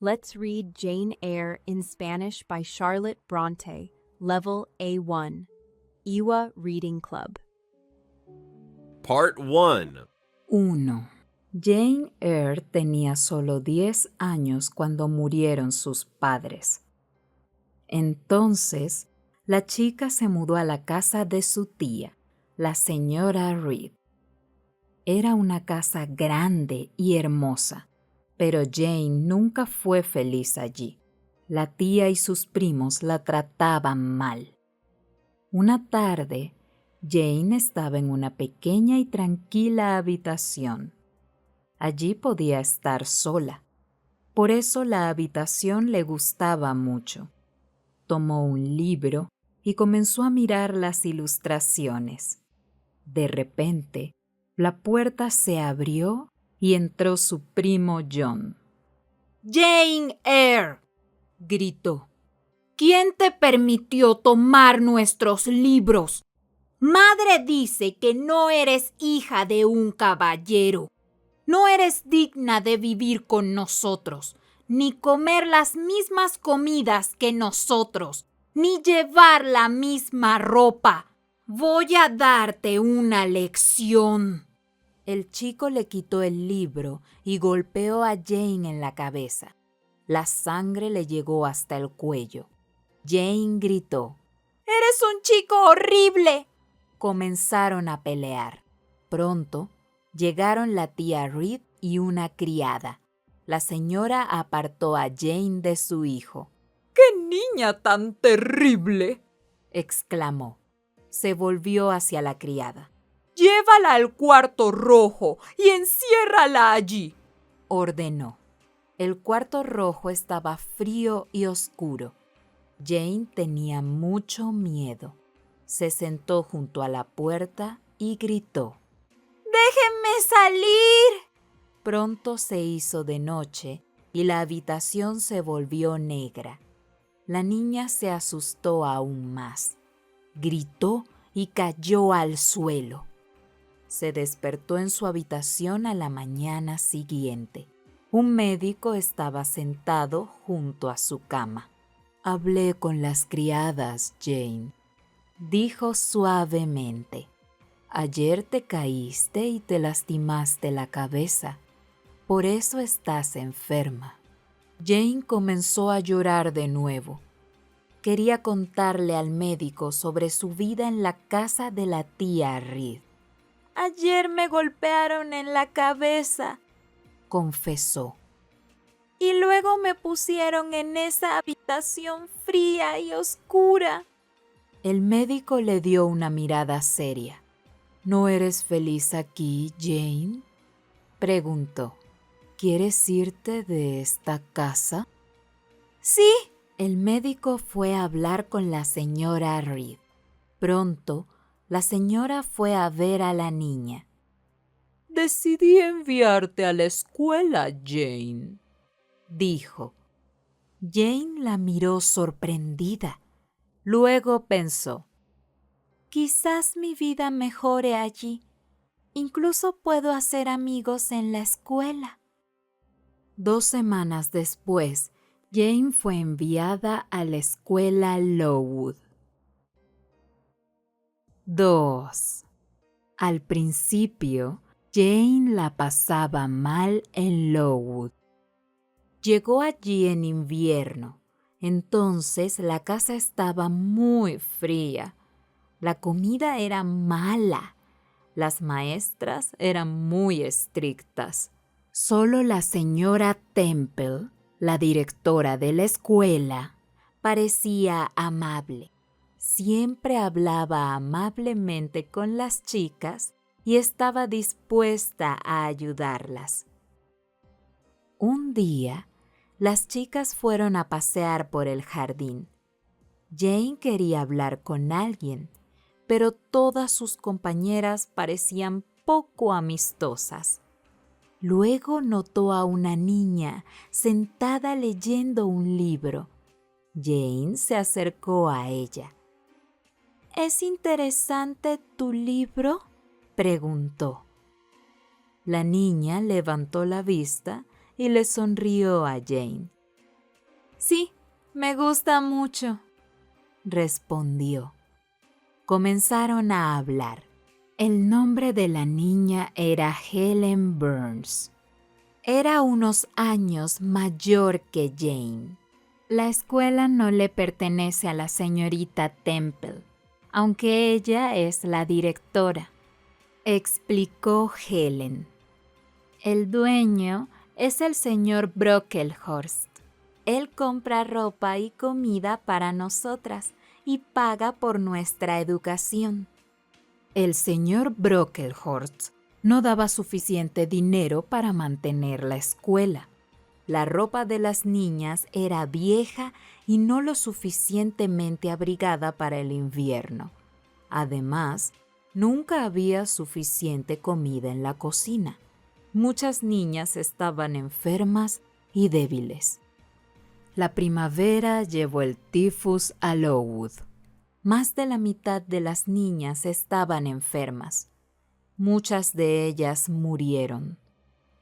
Let's read Jane Eyre in Spanish by Charlotte Bronte, Level A1, Iwa Reading Club. Part 1. 1. Jane Eyre tenía solo 10 años cuando murieron sus padres. Entonces, la chica se mudó a la casa de su tía, la señora Reed. Era una casa grande y hermosa, pero Jane nunca fue feliz allí. La tía y sus primos la trataban mal. Una tarde, Jane estaba en una pequeña y tranquila habitación. Allí podía estar sola. Por eso la habitación le gustaba mucho. Tomó un libro y comenzó a mirar las ilustraciones. De repente, la puerta se abrió y entró su primo John. Jane Eyre, gritó. ¿Quién te permitió tomar nuestros libros? Madre dice que no eres hija de un caballero. No eres digna de vivir con nosotros, ni comer las mismas comidas que nosotros, ni llevar la misma ropa. Voy a darte una lección. El chico le quitó el libro y golpeó a Jane en la cabeza. La sangre le llegó hasta el cuello. Jane gritó. ¡Eres un chico horrible! Comenzaron a pelear. Pronto llegaron la tía Reed y una criada. La señora apartó a Jane de su hijo. ¡Qué niña tan terrible!, exclamó. Se volvió hacia la criada. Llévala al cuarto rojo y enciérrala allí, ordenó. El cuarto rojo estaba frío y oscuro. Jane tenía mucho miedo. Se sentó junto a la puerta y gritó. ¡Déjenme salir! Pronto se hizo de noche y la habitación se volvió negra. La niña se asustó aún más. Gritó y cayó al suelo. Se despertó en su habitación a la mañana siguiente. Un médico estaba sentado junto a su cama. Hablé con las criadas, Jane, dijo suavemente. Ayer te caíste y te lastimaste la cabeza. Por eso estás enferma. Jane comenzó a llorar de nuevo. Quería contarle al médico sobre su vida en la casa de la tía Reed. Ayer me golpearon en la cabeza, confesó. Y luego me pusieron en esa habitación fría y oscura. El médico le dio una mirada seria. ¿No eres feliz aquí, Jane?, preguntó. ¿Quieres irte de esta casa? Sí. El médico fue a hablar con la señora Reed. Pronto, la señora fue a ver a la niña. Decidí enviarte a la escuela, Jane, dijo. Jane la miró sorprendida. Luego pensó. Quizás mi vida mejore allí. Incluso puedo hacer amigos en la escuela. 2 semanas después, Jane fue enviada a la escuela Lowood. 2. Al principio, Jane la pasaba mal en Lowood. Llegó allí en invierno, entonces la casa estaba muy fría. La comida era mala. Las maestras eran muy estrictas. Solo la señora Temple, la directora de la escuela, parecía amable. Siempre hablaba amablemente con las chicas y estaba dispuesta a ayudarlas. Un día, las chicas fueron a pasear por el jardín. Jane quería hablar con alguien, pero todas sus compañeras parecían poco amistosas. Luego notó a una niña sentada leyendo un libro. Jane se acercó a ella. ¿Es interesante tu libro?, preguntó. La niña levantó la vista y le sonrió a Jane. Sí, me gusta mucho, respondió. Comenzaron a hablar. El nombre de la niña era Helen Burns. Era unos años mayor que Jane. La escuela no le pertenece a la señorita Temple, aunque ella es la directora, explicó Helen. El dueño es el señor Brocklehurst. Él compra ropa y comida para nosotras y paga por nuestra educación. El señor Brocklehurst no daba suficiente dinero para mantener la escuela. La ropa de las niñas era vieja y no lo suficientemente abrigada para el invierno. Además, nunca había suficiente comida en la cocina. Muchas niñas estaban enfermas y débiles. La primavera llevó el tifus a Lowood. Más de la mitad de las niñas estaban enfermas. Muchas de ellas murieron.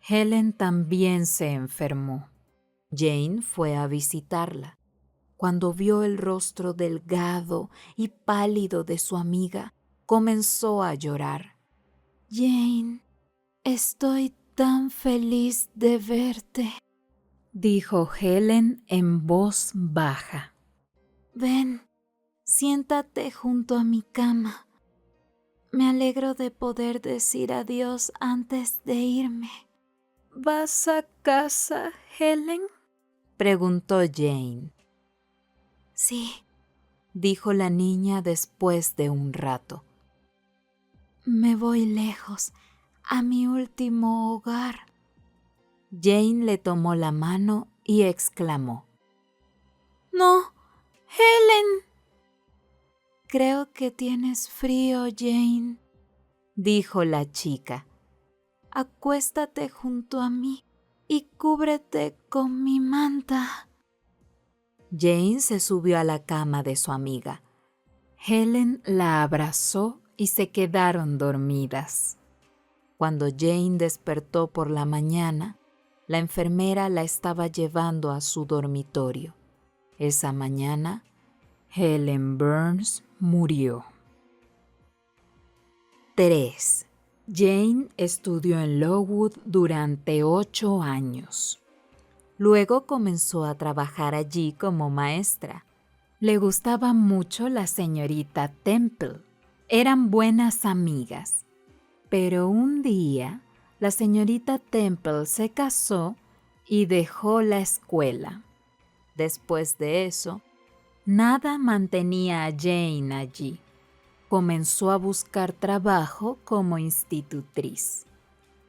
Helen también se enfermó. Jane fue a visitarla. Cuando vio el rostro delgado y pálido de su amiga, comenzó a llorar. «Jane, estoy tan feliz de verte», dijo Helen en voz baja. «Ven, siéntate junto a mi cama. Me alegro de poder decir adiós antes de irme». «¿Vas a casa, Helen?», preguntó Jane. «Sí», dijo la niña después de un rato. «Me voy lejos, a mi último hogar». Jane le tomó la mano y exclamó: «¡No, Helen!». «Creo que tienes frío, Jane», dijo la chica. «Acuéstate junto a mí y cúbrete con mi manta». Jane se subió a la cama de su amiga. Helen la abrazó y se quedaron dormidas. Cuando Jane despertó por la mañana, la enfermera la estaba llevando a su dormitorio. Esa mañana, Helen Burns murió. 3. Jane estudió en Lowood durante 8 años. Luego comenzó a trabajar allí como maestra. Le gustaba mucho la señorita Temple. Eran buenas amigas. Pero un día, la señorita Temple se casó y dejó la escuela. Después de eso, nada mantenía a Jane allí. Comenzó a buscar trabajo como institutriz.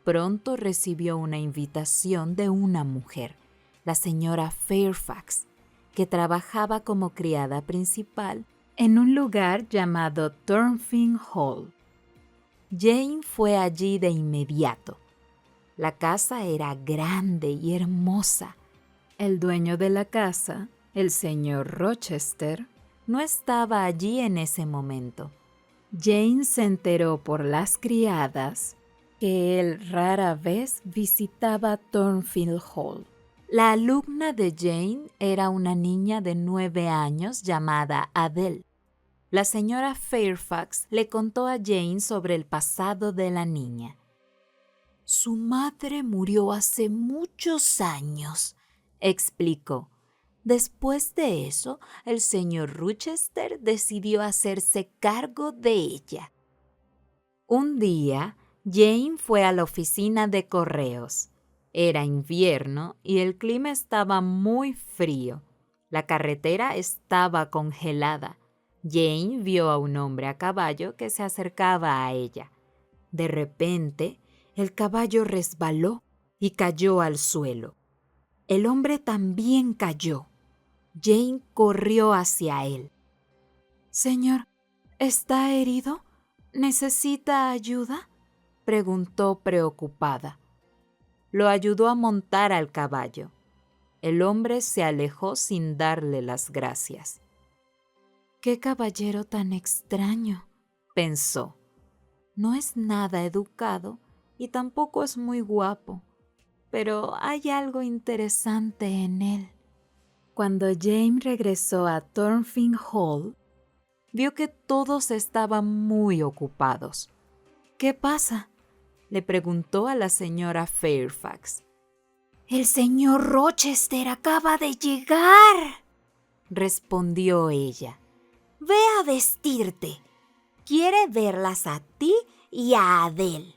Pronto recibió una invitación de una mujer, la señora Fairfax, que trabajaba como criada principal en un lugar llamado Thornfield Hall. Jane fue allí de inmediato. La casa era grande y hermosa. El dueño de la casa, el señor Rochester, no estaba allí en ese momento. Jane se enteró por las criadas que él rara vez visitaba Thornfield Hall. La alumna de Jane era una niña de 9 años llamada Adele. La señora Fairfax le contó a Jane sobre el pasado de la niña. «Su madre murió hace muchos años», explicó. «Después de eso, el señor Rochester decidió hacerse cargo de ella». Un día, Jane fue a la oficina de correos. Era invierno y el clima estaba muy frío. La carretera estaba congelada. Jane vio a un hombre a caballo que se acercaba a ella. De repente, el caballo resbaló y cayó al suelo. El hombre también cayó. Jane corrió hacia él. «Señor, ¿está herido? ¿Necesita ayuda?», preguntó preocupada. Lo ayudó a montar al caballo. El hombre se alejó sin darle las gracias. «Qué caballero tan extraño», pensó. «No es nada educado y tampoco es muy guapo, pero hay algo interesante en él». Cuando Jane regresó a Thornfield Hall, vio que todos estaban muy ocupados. ¿Qué pasa?, le preguntó a la señora Fairfax. El señor Rochester acaba de llegar, respondió ella. Ve a vestirte. Quiere verlas a ti y a Adele.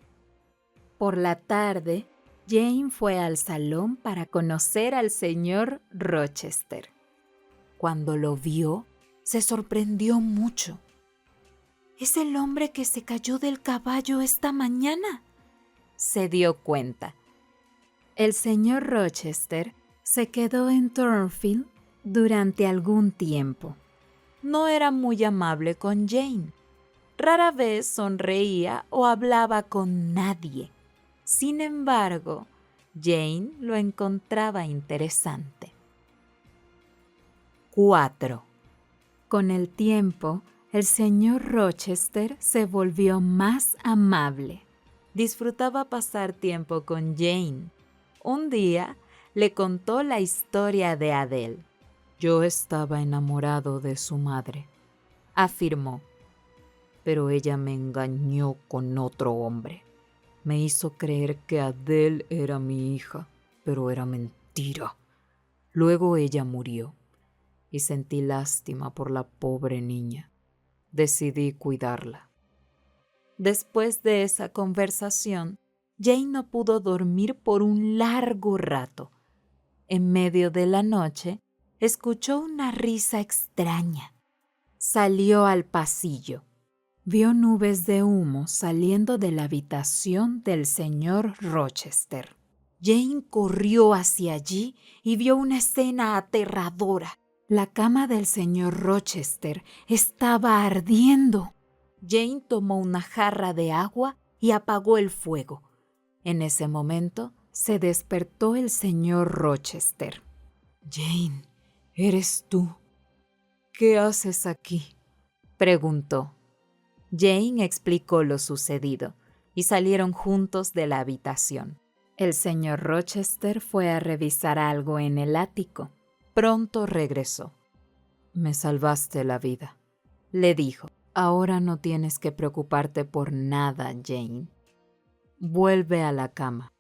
Por la tarde, Jane fue al salón para conocer al señor Rochester. Cuando lo vio, se sorprendió mucho. ¿Es el hombre que se cayó del caballo esta mañana?, se dio cuenta. El señor Rochester se quedó en Thornfield durante algún tiempo. No era muy amable con Jane. Rara vez sonreía o hablaba con nadie. Sin embargo, Jane lo encontraba interesante. 4. Con el tiempo, el señor Rochester se volvió más amable. Disfrutaba pasar tiempo con Jane. Un día le contó la historia de Adele. Yo estaba enamorado de su madre, afirmó, pero ella me engañó con otro hombre. Me hizo creer que Adele era mi hija, pero era mentira. Luego ella murió y sentí lástima por la pobre niña. Decidí cuidarla. Después de esa conversación, Jane no pudo dormir por un largo rato. En medio de la noche, escuchó una risa extraña. Salió al pasillo. Vio nubes de humo saliendo de la habitación del señor Rochester. Jane corrió hacia allí y vio una escena aterradora. La cama del señor Rochester estaba ardiendo. Jane tomó una jarra de agua y apagó el fuego. En ese momento se despertó el señor Rochester. Jane, ¿eres tú? ¿Qué haces aquí?, preguntó. Jane explicó lo sucedido y salieron juntos de la habitación. El señor Rochester fue a revisar algo en el ático. Pronto regresó. Me salvaste la vida, le dijo. Ahora no tienes que preocuparte por nada, Jane. Vuelve a la cama.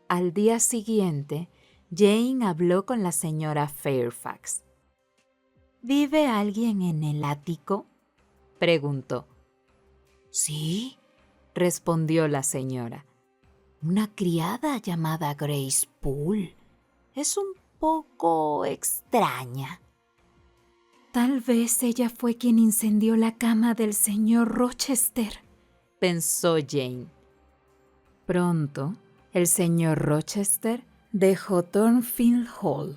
Al día siguiente, Jane habló con la señora Fairfax. ¿Vive alguien en el ático?, preguntó. Sí, respondió la señora. Una criada llamada Grace Poole. Es un poco extraña. Tal vez ella fue quien incendió la cama del señor Rochester, pensó Jane. Pronto, el señor Rochester dejó Thornfield Hall.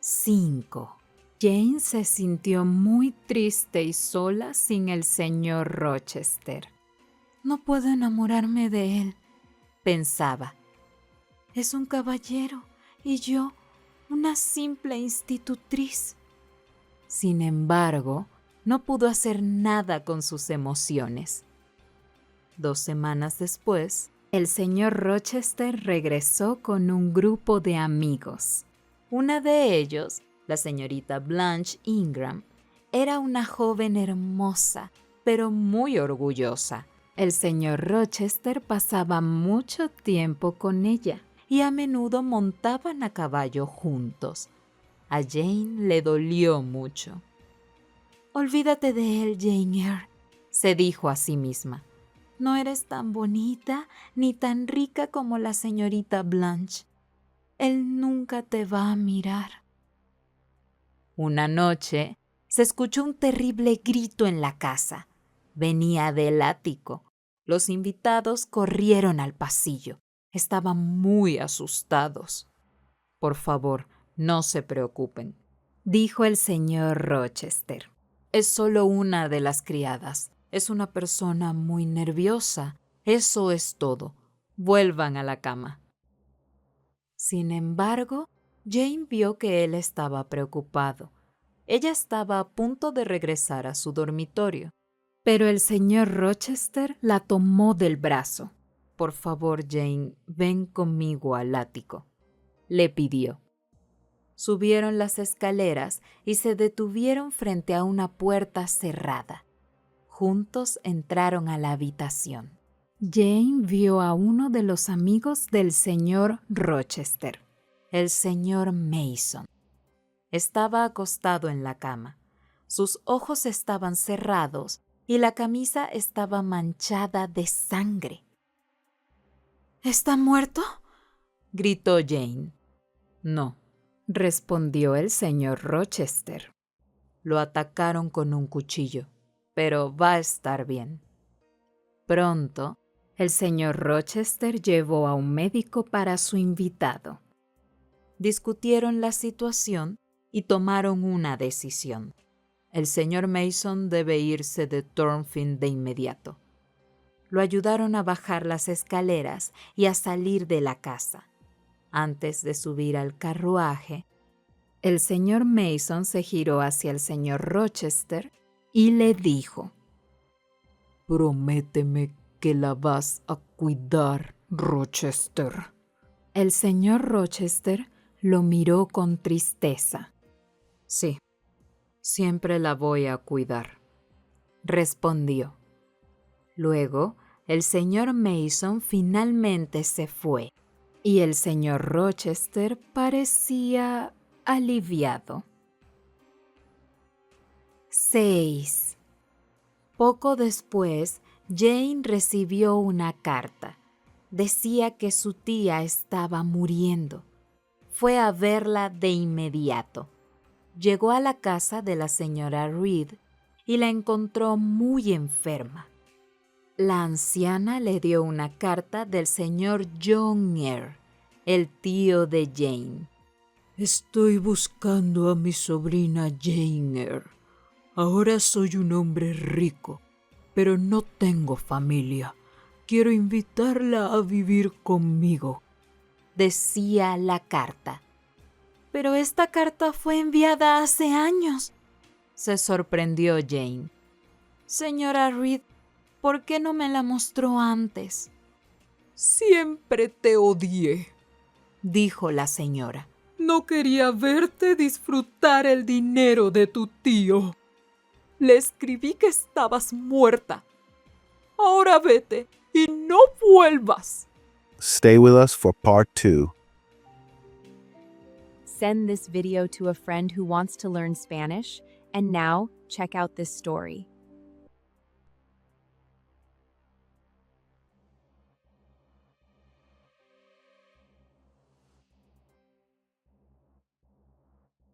5. Jane se sintió muy triste y sola sin el señor Rochester. No puedo enamorarme de él, pensaba. Es un caballero y yo una simple institutriz. Sin embargo, no pudo hacer nada con sus emociones. 2 semanas después, el señor Rochester regresó con un grupo de amigos. Una de ellos, la señorita Blanche Ingram, era una joven hermosa, pero muy orgullosa. El señor Rochester pasaba mucho tiempo con ella y a menudo montaban a caballo juntos. A Jane le dolió mucho. Olvídate de él, Jane Eyre, se dijo a sí misma. No eres tan bonita ni tan rica como la señorita Blanche. Él nunca te va a mirar. Una noche se escuchó un terrible grito en la casa. Venía del ático. Los invitados corrieron al pasillo. Estaban muy asustados. Por favor, no se preocupen, dijo el señor Rochester. Es solo una de las criadas. Es una persona muy nerviosa. Eso es todo. Vuelvan a la cama. Sin embargo, Jane vio que él estaba preocupado. Ella estaba a punto de regresar a su dormitorio, pero el señor Rochester la tomó del brazo. Por favor, Jane, ven conmigo al ático, le pidió. Subieron las escaleras y se detuvieron frente a una puerta cerrada. Juntos entraron a la habitación. Jane vio a uno de los amigos del señor Rochester. El señor Mason. Estaba acostado en la cama. Sus ojos estaban cerrados y la camisa estaba manchada de sangre. ¿Está muerto?, gritó Jane. No, respondió el señor Rochester. lo atacaron con un cuchillo, pero va a estar bien. Pronto, El señor Rochester llevó a un médico para su invitado. discutieron la situación y tomaron una decisión. El señor Mason debe irse de Thornfield de inmediato. Lo ayudaron a bajar las escaleras y a salir de la casa. Antes de subir al carruaje, El señor Mason se giró hacia el señor Rochester y le dijo: «Prométeme que la vas a cuidar, Rochester». El señor Rochester lo miró con tristeza. «Sí, siempre la voy a cuidar», respondió. Luego, el señor Mason finalmente se fue. Y el señor Rochester parecía aliviado. 6. Poco después, Jane recibió una carta. Decía que su tía estaba muriendo. Fue a verla de inmediato. Llegó a la casa de la señora Reed y la encontró muy enferma. La anciana le dio una carta del señor John Eyre, el tío de Jane. «Estoy buscando a mi sobrina Jane Eyre. Ahora soy un hombre rico, pero no tengo familia. Quiero invitarla a vivir conmigo», decía la carta. Pero esta carta fue enviada hace años, se sorprendió Jane. Señora Reed, ¿por qué no me la mostró antes? Siempre te odié, dijo la señora. No quería verte disfrutar el dinero de tu tío. Le escribí que estabas muerta. Ahora vete y no vuelvas. Stay with us for part 2. Send this video to a friend who wants to learn Spanish, and now check out this story.